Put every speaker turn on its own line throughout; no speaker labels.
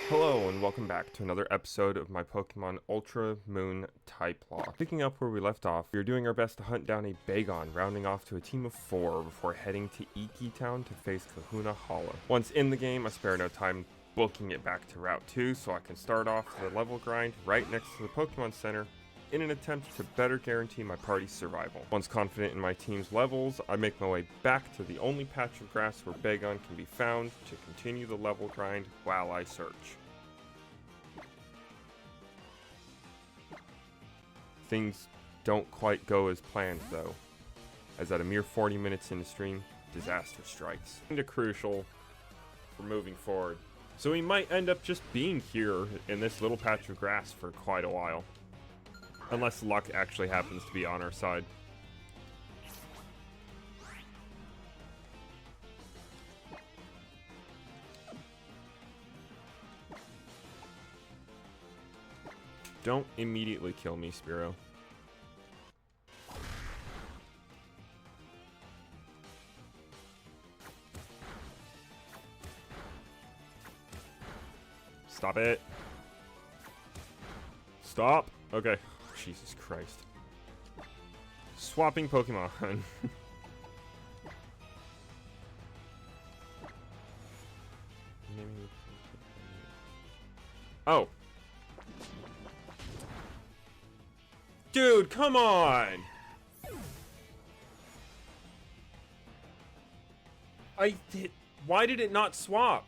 Hello and welcome back to another episode of my Pokemon Ultra Moon Typelocke. Picking up where we left off, we are doing our best to hunt down a Bagon, rounding off to a team of 4 before heading to Iki Town to face Kahuna Hollow. Once in the game, I spare no time booking it back to Route 2 so I can start off the level grind right next to the Pokemon Center in an attempt to better guarantee my party's survival. Once confident in my team's levels, I make my way back to the only patch of grass where Bagon can be found to continue the level grind while I search. Things don't quite go as planned though, as at a mere 40 minutes into stream, disaster strikes. Kinda crucial for moving forward. So we might end up just being here in this little patch of grass for quite a while. Unless luck actually happens to be on our side. Don't immediately kill me, Spearow. Stop it. Stop. Okay. Jesus Christ. Swapping Pokemon. Oh. Dude, come on! Why did it not swap?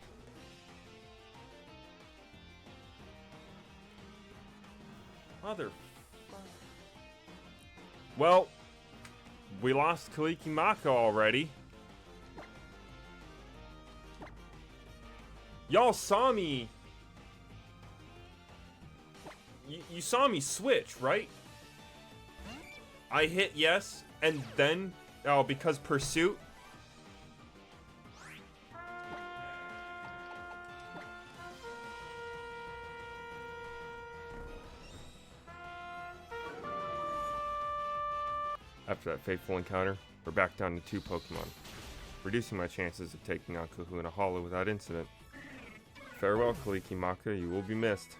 Mother. Well, we lost Kalikimaka already. Y'all saw me. You saw me switch, right? I hit yes, and then, oh, because pursuit. After that fateful encounter, we're back down to 2 Pokemon, reducing my chances of taking on Kahuna Hollow without incident. Farewell, Kalikimaka, you will be missed.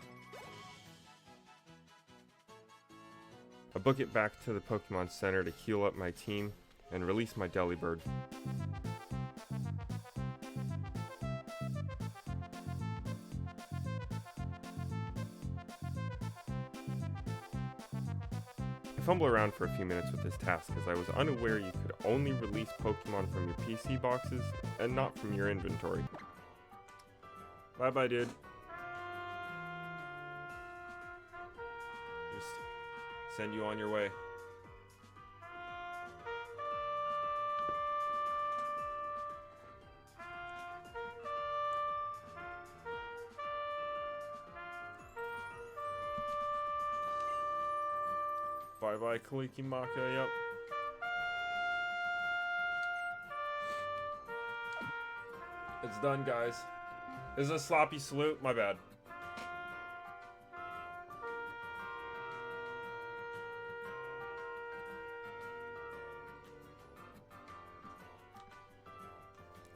I book it back to the Pokemon Center to heal up my team and release my Delibird. I fumble around for a few minutes with this task as I was unaware you could only release Pokemon from your PC boxes and not from your inventory. Bye bye, dude. Just send you on your way. Bye bye, Kalikimaka, yep. It's done, guys. This is a sloppy salute, my bad.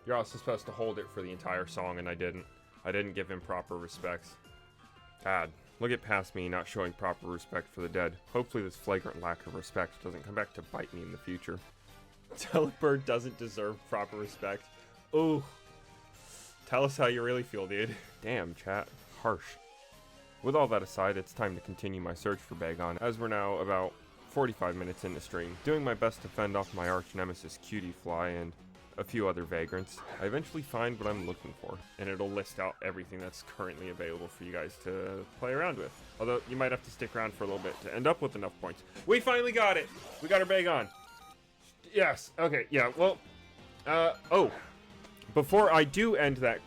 You're also supposed to hold it for the entire song, and I didn't. I didn't give him proper respects. God, look at past me not showing proper respect for the dead. Hopefully this flagrant lack of respect doesn't come back to bite me in the future. Delibird doesn't deserve proper respect. Ooh. Tell us how you really feel, dude. Damn, chat. Harsh. With all that aside, it's time to continue my search for Bagon, as we're now about 45 minutes into stream, doing my best to fend off my arch nemesis Cutie Fly and a few other vagrants. I eventually find what I'm looking for, and it'll list out everything that's currently available for you guys to play around with. Although, you might have to stick around for a little bit to end up with enough points. We finally got it! We got our Bagon! Yes, okay, yeah, well, oh. Before I do end that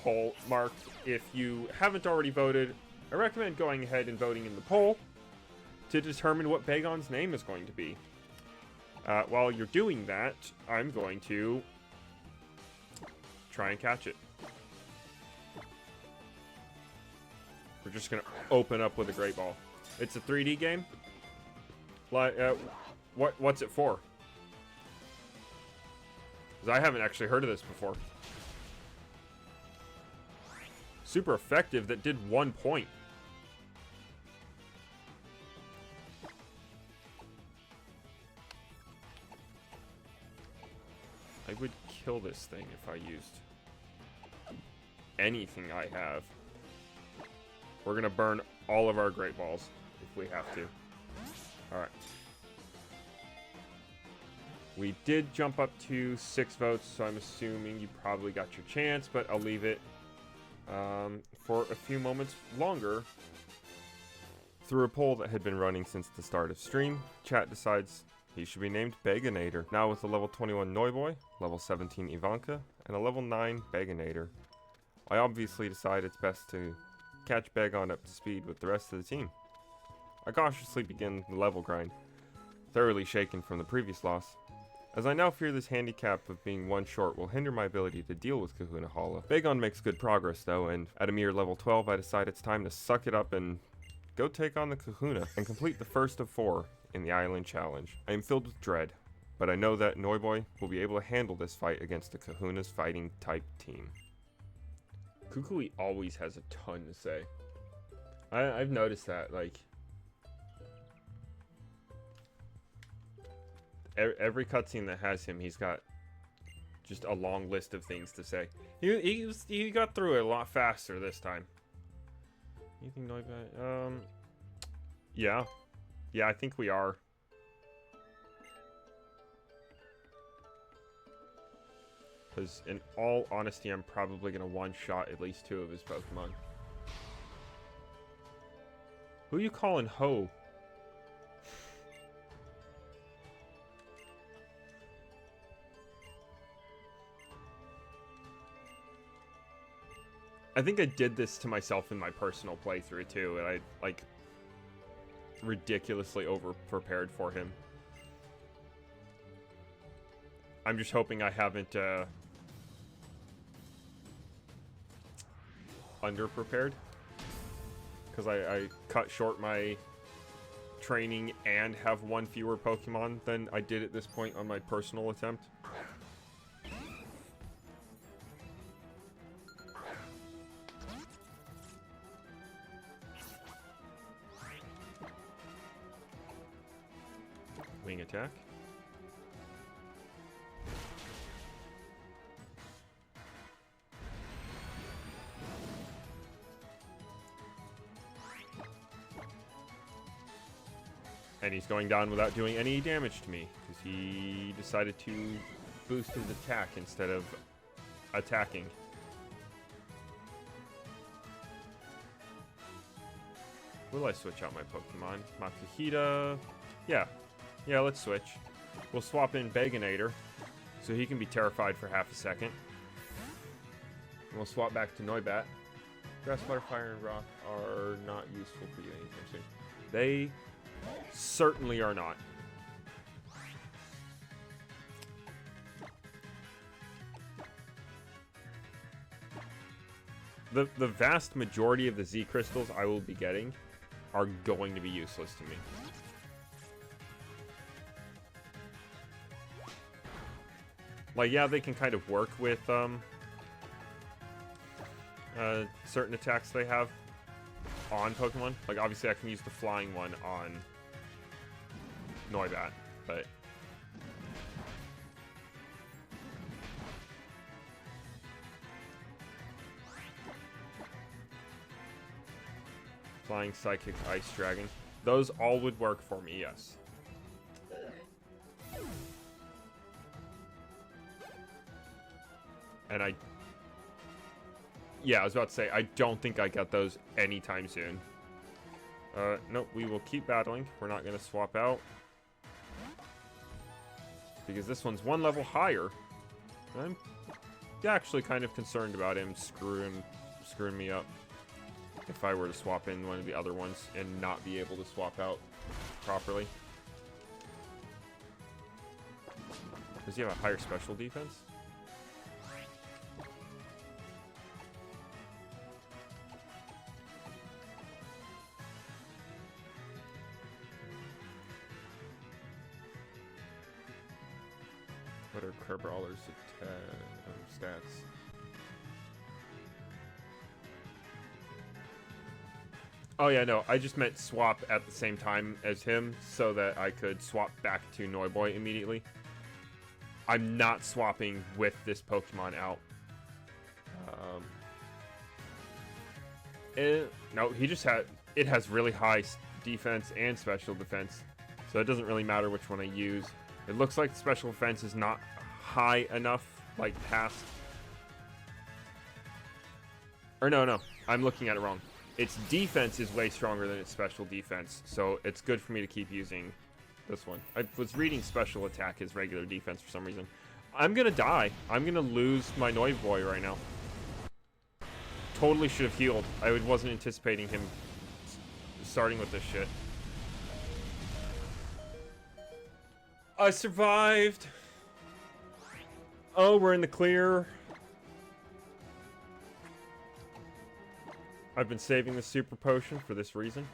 poll, Mark, if you haven't already voted, I recommend going ahead and voting in the poll to determine what Bagon's name is going to be. While you're doing that, I'm going to try and catch it. We're just going to open up with a Great Ball. It's a 3D game? Like, what's it for? Because I haven't actually heard of this before. super effective that did 1 point. I would kill this thing if I used anything I have. We're gonna burn all of our Great Balls if we have to. Alright. We did jump up to 6 votes, so I'm assuming you probably got your chance, but I'll leave it for a few moments longer. Through a poll that had been running since the start of stream, chat decides he should be named Baganator. Now with a level 21 Noiboy, level 17 Ivanka, and a level 9 Baganator. I obviously decide it's best to catch Bagon up to speed with the rest of the team. I cautiously begin the level grind, thoroughly shaken from the previous loss, as I now fear this handicap of being 1 short will hinder my ability to deal with Kahuna Hala. Bagon makes good progress though, and at a mere level 12 I decide it's time to suck it up and go take on the Kahuna and complete the first of 4 in the Island Challenge. I am filled with dread, but I know that Noiboy will be able to handle this fight against the Kahuna's fighting type team. Kukui always has a ton to say. I've noticed that, like, every cutscene that has him, he's got just a long list of things to say. He got through it a lot faster this time. Anything like that? Yeah. Yeah, I think we are. Because in all honesty, I'm probably going to one-shot at least 2 of his Pokemon. Who you calling Ho? I think I did this to myself in my personal playthrough too, and I, like, ridiculously over-prepared for him. I'm just hoping I haven't, under-prepared. Because I cut short my training and have 1 fewer Pokemon than I did at this point on my personal attempt. Wing attack. And he's going down without doing any damage to me, because he decided to boost his attack instead of attacking. Will I switch out my Pokemon? Matsuhita. Yeah, let's switch. We'll swap in Baganator, so he can be terrified for half a second. And we'll swap back to Noibat. Grass, Water, Fire, and Rock are not useful for you anytime soon. They certainly are not. The vast majority of the Z crystals I will be getting are going to be useless to me. Like, yeah, they can kind of work with certain attacks they have on Pokemon. Like, obviously I can use the flying one on Noibat, but Flying Psychic Ice Dragon. Those all would work for me, yes. And yeah, I was about to say, I don't think I got those anytime soon. Nope, we will keep battling. We're not going to swap out. Because this one's 1 level higher. I'm actually kind of concerned about him screwing me up. If I were to swap in one of the other ones and not be able to swap out properly. Does he have a higher special defense? What are Kerbrawler's stats? Oh yeah, no, I just meant swap at the same time as him so that I could swap back to Noiboy immediately. I'm not swapping with this Pokemon out. No, he just had... It has really high defense and special defense, so it doesn't really matter which one I use. It looks like special defense is not high enough, like past... Or no, I'm looking at it wrong. Its defense is way stronger than its special defense, so it's good for me to keep using this one. I was reading special attack as regular defense for some reason. I'm gonna die. I'm gonna lose my Noiboy right now. Totally should have healed. I wasn't anticipating him starting with this shit. I survived. Oh, we're in the clear. I've been saving the super potion for this reason.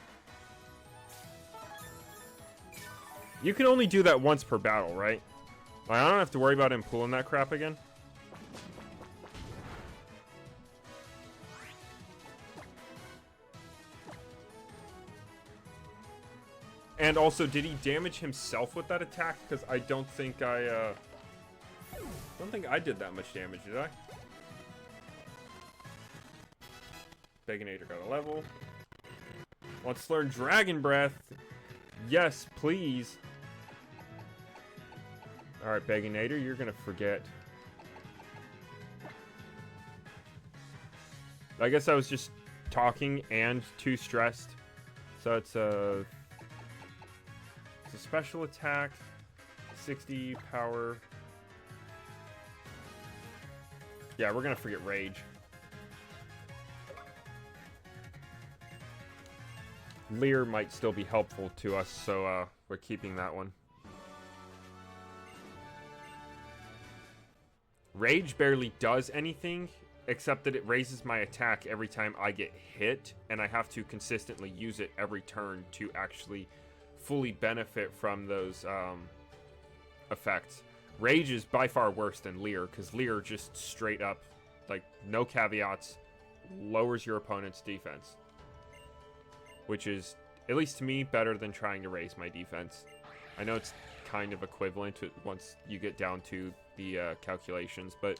You can only do that once per battle, right? Like, I don't have to worry about him pulling that crap again. And also, did he damage himself with that attack? Because I don't think I did that much damage, did I? Bagonator got a level. Wants to learn Dragon Breath. Yes, please. Alright, Bagonator, you're gonna forget. I guess I was just talking and too stressed. So it's a special attack, 60 power. Yeah, we're gonna forget Rage. Leer might still be helpful to us, so we're keeping that one. Rage barely does anything, except that it raises my attack every time I get hit, and I have to consistently use it every turn to actually fully benefit from those effects. Rage is by far worse than Leer, because Leer just straight up, like, no caveats, lowers your opponent's defense. Which is, at least to me, better than trying to raise my defense. I know it's kind of equivalent to once you get down to the calculations, but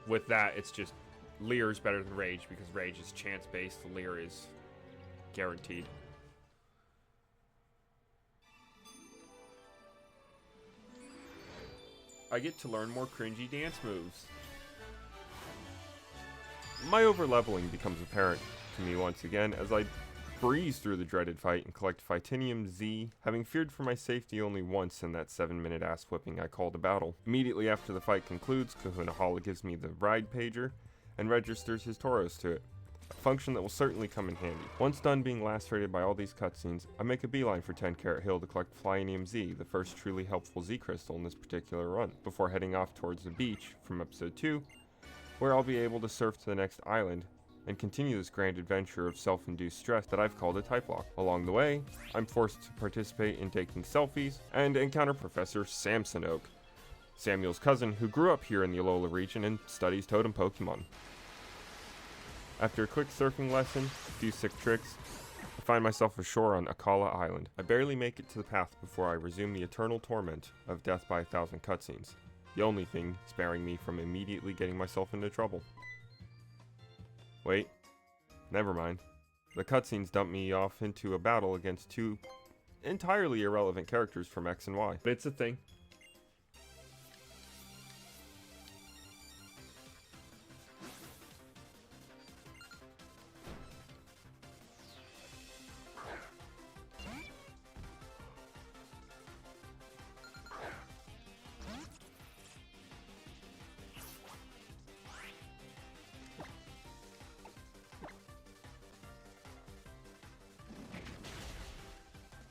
with that, it's just Leer is better than Rage because Rage is chance-based, Leer is guaranteed. I get to learn more cringy dance moves. My overleveling becomes apparent to me once again as I breeze through the dreaded fight and collect Phytinium Z, having feared for my safety only once in that 7-minute ass whipping I called a battle. Immediately after the fight concludes, Kahuna Hala gives me the ride pager and registers his Tauros to it, a function that will certainly come in handy. Once done being lacerated by all these cutscenes, I make a beeline for 10 Carat Hill to collect Flyinium Z, the first truly helpful Z crystal in this particular run, before heading off towards the beach from episode 2, where I'll be able to surf to the next island and continue this grand adventure of self-induced stress that I've called a Typelocke. Along the way, I'm forced to participate in taking selfies and encounter Professor Samsonoke, Samuel's cousin who grew up here in the Alola region and studies totem Pokemon. After a quick surfing lesson, a few sick tricks, I find myself ashore on Akala Island. I barely make it to the path before I resume the eternal torment of death by 1,000 cutscenes, the only thing sparing me from immediately getting myself into trouble. Wait, never mind. The cutscenes dump me off into a battle against two entirely irrelevant characters from X and Y. But it's a thing.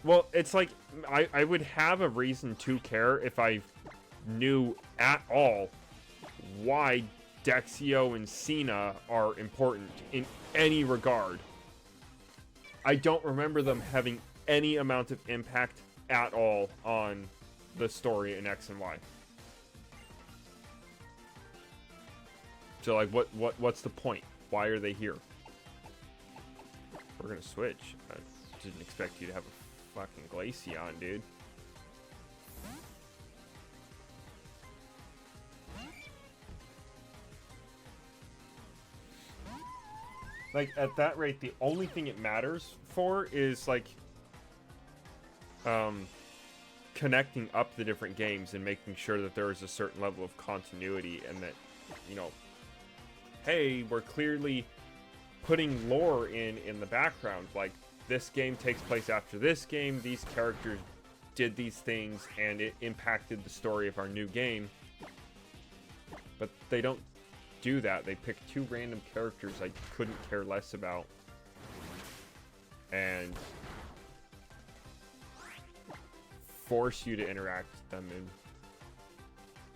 Well, it's like, I would have a reason to care if I knew at all why Dexio and Cena are important in any regard. I don't remember them having any amount of impact at all on the story in X and Y. So like, what's the point? Why are they here? We're gonna switch. I didn't expect you to have a fucking Glaceon, dude. Like, at that rate, the only thing it matters for is, like, connecting up the different games and making sure that there is a certain level of continuity and that, you know, hey, we're clearly putting lore in the background. Like, this game takes place after this game, these characters did these things, and it impacted the story of our new game. But they don't do that. They pick two random characters I couldn't care less about, and force you to interact with them and,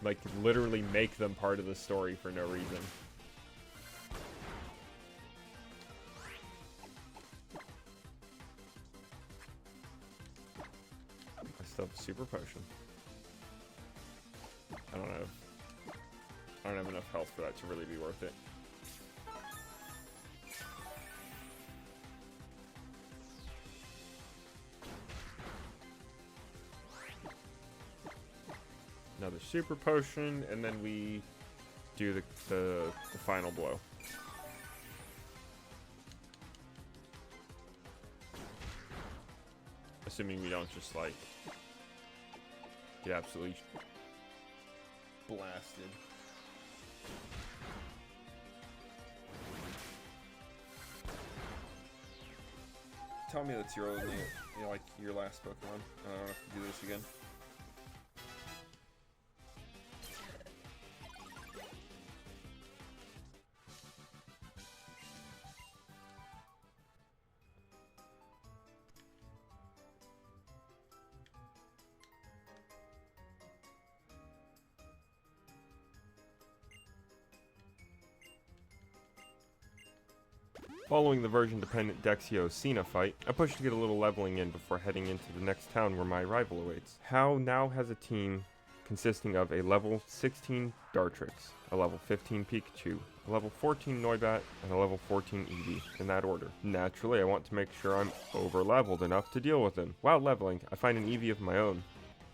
like, literally make them part of the story for no reason. I still have a super potion. I don't have enough health for that to really be worth it. Another super potion, and then we do the final blow. Assuming we don't just, like, get absolutely blasted. Tell me that's your only, you know, like, your last Pokemon. I don't have to do this again. Following the version-dependent Dexio-Cena fight, I pushed to get a little leveling in before heading into the next town where my rival awaits. How now has a team consisting of a level 16 Dartrix, a level 15 Pikachu, a level 14 Noibat, and a level 14 Eevee, in that order. Naturally, I want to make sure I'm over-leveled enough to deal with them. While leveling, I find an Eevee of my own,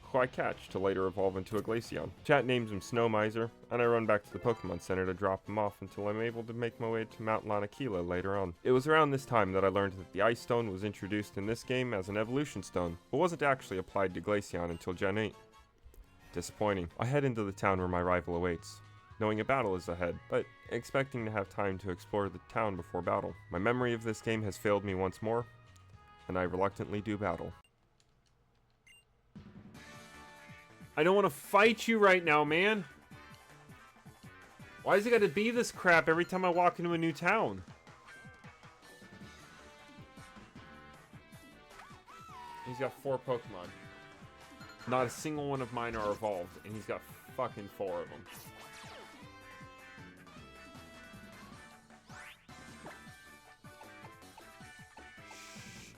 who I catch to later evolve into a Glaceon. Chat names him Snow Miser, and I run back to the Pokemon Center to drop him off until I'm able to make my way to Mount Lanakila later on. It was around this time that I learned that the Ice Stone was introduced in this game as an evolution stone, but wasn't actually applied to Glaceon until Gen 8. Disappointing. I head into the town where my rival awaits, knowing a battle is ahead, but expecting to have time to explore the town before battle. My memory of this game has failed me once more, and I reluctantly do battle. I don't want to fight you right now, man. Why does it got to be this crap every time I walk into a new town? He's got 4 Pokemon. Not a single one of mine are evolved, and he's got fucking 4 of them.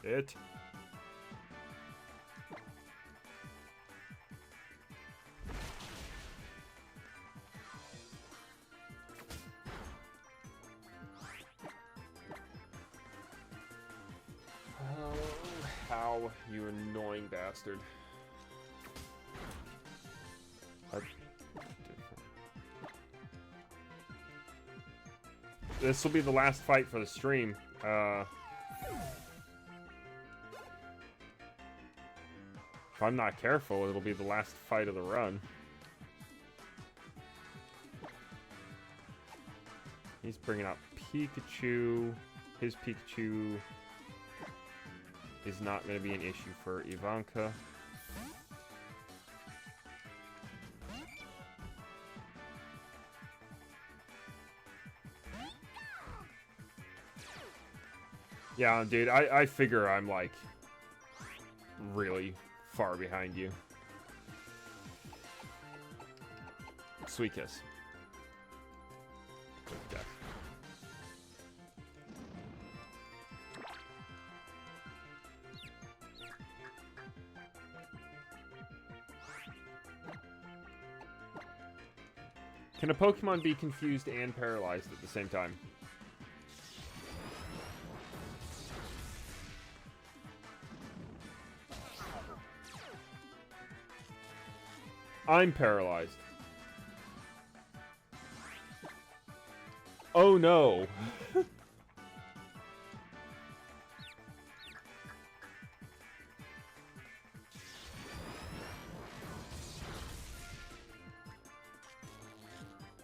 Shit. How, you annoying bastard. This will be the last fight for the stream. If I'm not careful, it'll be the last fight of the run. He's bringing out Pikachu. His Pikachu is not going to be an issue for Ivanka. Yeah, dude, I figure I'm, like, really far behind you. Sweet kiss. Death. Can a Pokemon be confused and paralyzed at the same time? I'm paralyzed. Oh no.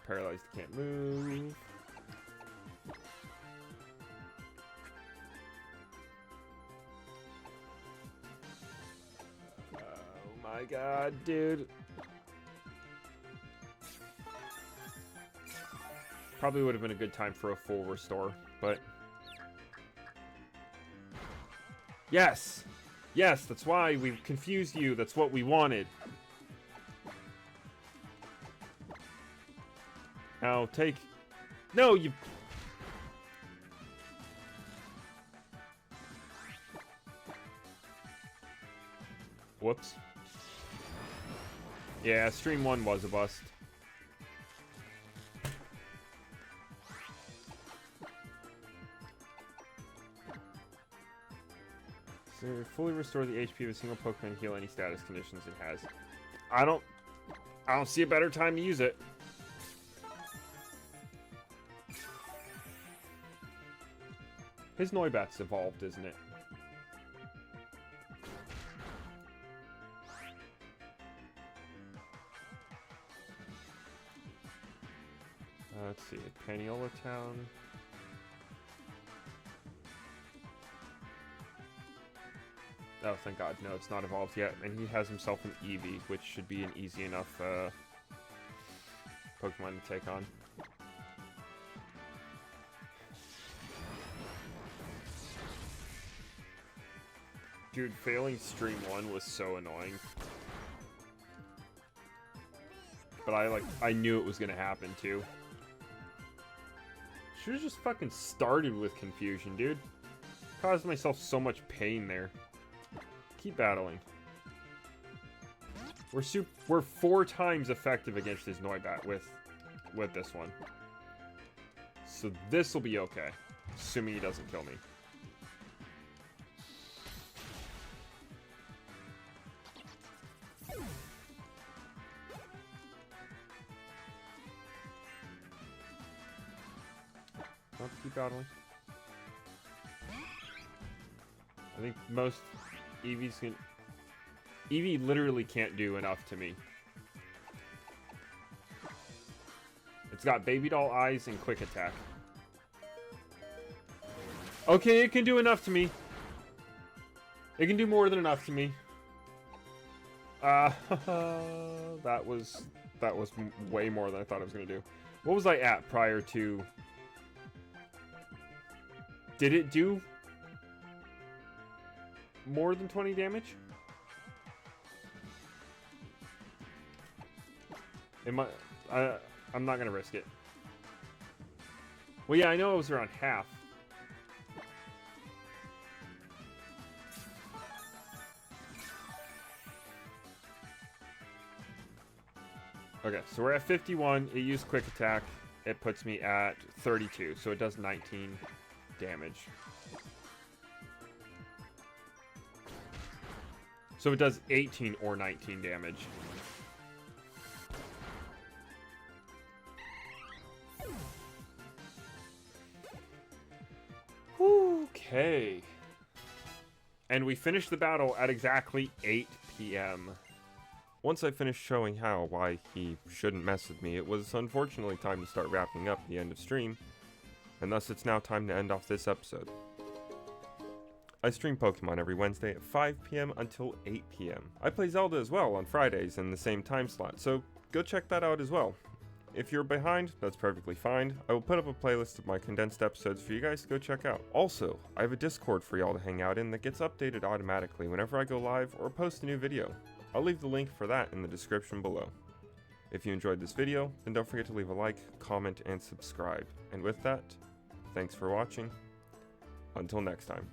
Paralyzed, can't move. Oh my god, dude. Probably would have been a good time for a full restore, but... Yes! Yes, that's why we've confused you. That's what we wanted. Now, take... No, you... Whoops. Yeah, Stream 1 was a bust. So, fully restore the HP of a single Pokemon, heal any status conditions it has. I don't see a better time to use it. His Noibat's evolved, isn't it? Let's see, Paniola Town. Oh, thank God. No, it's not evolved yet. And he has himself an Eevee, which should be an easy enough Pokemon to take on. Dude, failing Stream 1 was so annoying. But I knew it was gonna happen too. Should've just fucking started with confusion, dude. Caused myself so much pain there. Keep battling. We're 4 times effective against his Noibat with this one. So this will be okay. Assuming he doesn't kill me. I'll keep battling. I think most Eevees can... Eevee literally can't do enough to me. It's got baby doll eyes and quick attack. Okay, it can do enough to me. It can do more than enough to me. That was way more than I thought it was gonna do. What was I at prior to... Did it do more than 20 damage? I'm not gonna risk it. Well, yeah, I know it was around half. Okay, so we're at 51. It used quick attack. It puts me at 32, so it does 19 damage. So it does 18 or 19 damage. Okay. And we finished the battle at exactly 8 p.m. Once I finished showing why he shouldn't mess with me, it was unfortunately time to start wrapping up the end of stream, and thus it's now time to end off this episode. I stream Pokemon every Wednesday at 5 p.m. until 8 p.m. I play Zelda as well on Fridays in the same time slot, so go check that out as well. If you're behind, that's perfectly fine. I will put up a playlist of my condensed episodes for you guys to go check out. Also, I have a Discord for y'all to hang out in that gets updated automatically whenever I go live or post a new video. I'll leave the link for that in the description below. If you enjoyed this video, then don't forget to leave a like, comment, and subscribe. And with that, thanks for watching. Until next time.